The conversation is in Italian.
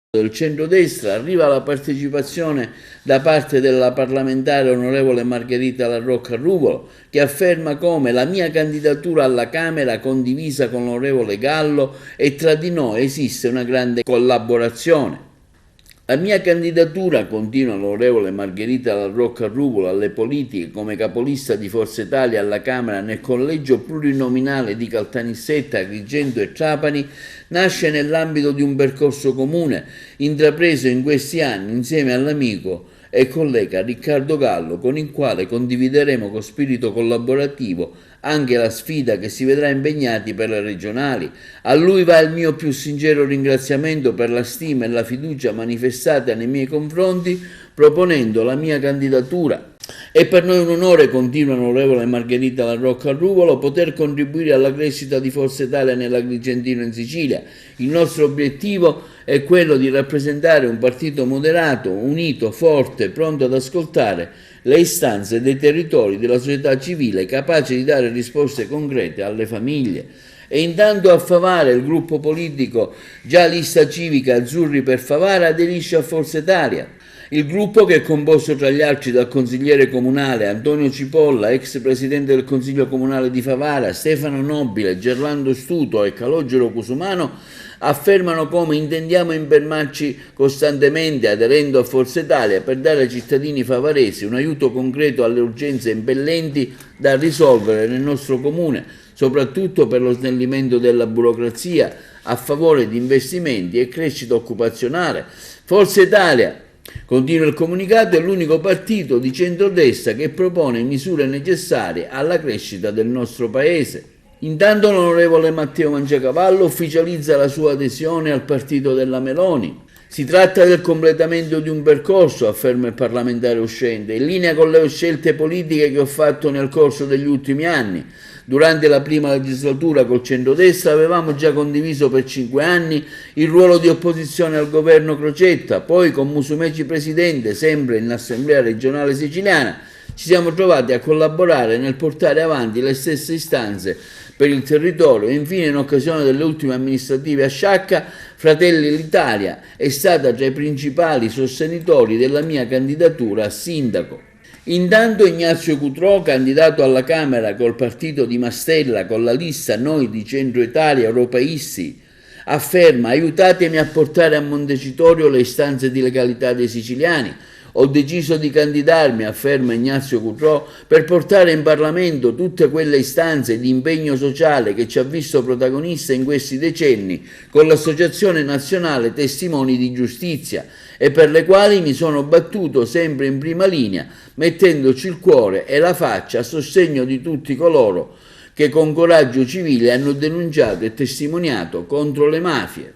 del centrodestra arriva la partecipazione da parte della parlamentare onorevole Margherita La Rocca Ruvolo, che afferma come la mia candidatura alla Camera condivisa con l'onorevole Gallo e tra di noi esiste una grande collaborazione. La mia candidatura, continua l'onorevole Margherita La Rocca Ruvolo, alle politiche come capolista di Forza Italia alla Camera nel collegio plurinominale di Caltanissetta, Agrigento e Trapani, nasce nell'ambito di un percorso comune intrapreso in questi anni insieme all'amico e collega Riccardo Gallo, con il quale condivideremo con spirito collaborativo anche la sfida che si vedrà impegnati per le regionali. A lui va il mio più sincero ringraziamento per la stima e la fiducia manifestata nei miei confronti proponendo la mia candidatura. È per noi un onore, continua l'onorevole Margherita La Rocca Ruvolo, poter contribuire alla crescita di Forza Italia nell'Agrigentino in Sicilia. Il nostro obiettivo è quello di rappresentare un partito moderato, unito, forte, pronto ad ascoltare le istanze dei territori, della società civile, capace di dare risposte concrete alle famiglie. E intanto a Favara il gruppo politico, già lista civica Azzurri per Favara, aderisce a Forza Italia. Il gruppo, che è composto tra gli altri dal consigliere comunale Antonio Cipolla, ex presidente del Consiglio Comunale di Favara, Stefano Nobile, Gerlando Stuto e Calogero Cusumano, affermano come intendiamo impegnarci costantemente aderendo a Forza Italia per dare ai cittadini favaresi un aiuto concreto alle urgenze impellenti da risolvere nel nostro comune, soprattutto per lo snellimento della burocrazia a favore di investimenti e crescita occupazionale. Forza Italia, continua il comunicato, è l'unico partito di centrodestra che propone misure necessarie alla crescita del nostro Paese. Intanto l'onorevole Matteo Mangiacavallo ufficializza la sua adesione al partito della Meloni. Si tratta del completamento di un percorso, afferma il parlamentare uscente, in linea con le scelte politiche che ho fatto nel corso degli ultimi anni. Durante la prima legislatura col centrodestra avevamo già condiviso per 5 anni il ruolo di opposizione al governo Crocetta, poi con Musumeci presidente, sempre in Assemblea regionale siciliana, ci siamo trovati a collaborare nel portare avanti le stesse istanze per il territorio e infine in occasione delle ultime amministrative a Sciacca, Fratelli d'Italia è stata tra i principali sostenitori della mia candidatura a sindaco. Intanto Ignazio Cutrò, candidato alla Camera col partito di Mastella con la lista Noi di Centro Italia Europeisti, afferma: aiutatemi a portare a Montecitorio le istanze di legalità dei siciliani. Ho deciso di candidarmi, afferma Ignazio Cutrò, per portare in Parlamento tutte quelle istanze di impegno sociale che ci ha visto protagonista in questi decenni con l'Associazione Nazionale Testimoni di Giustizia e per le quali mi sono battuto sempre in prima linea, mettendoci il cuore e la faccia a sostegno di tutti coloro che con coraggio civile hanno denunciato e testimoniato contro le mafie.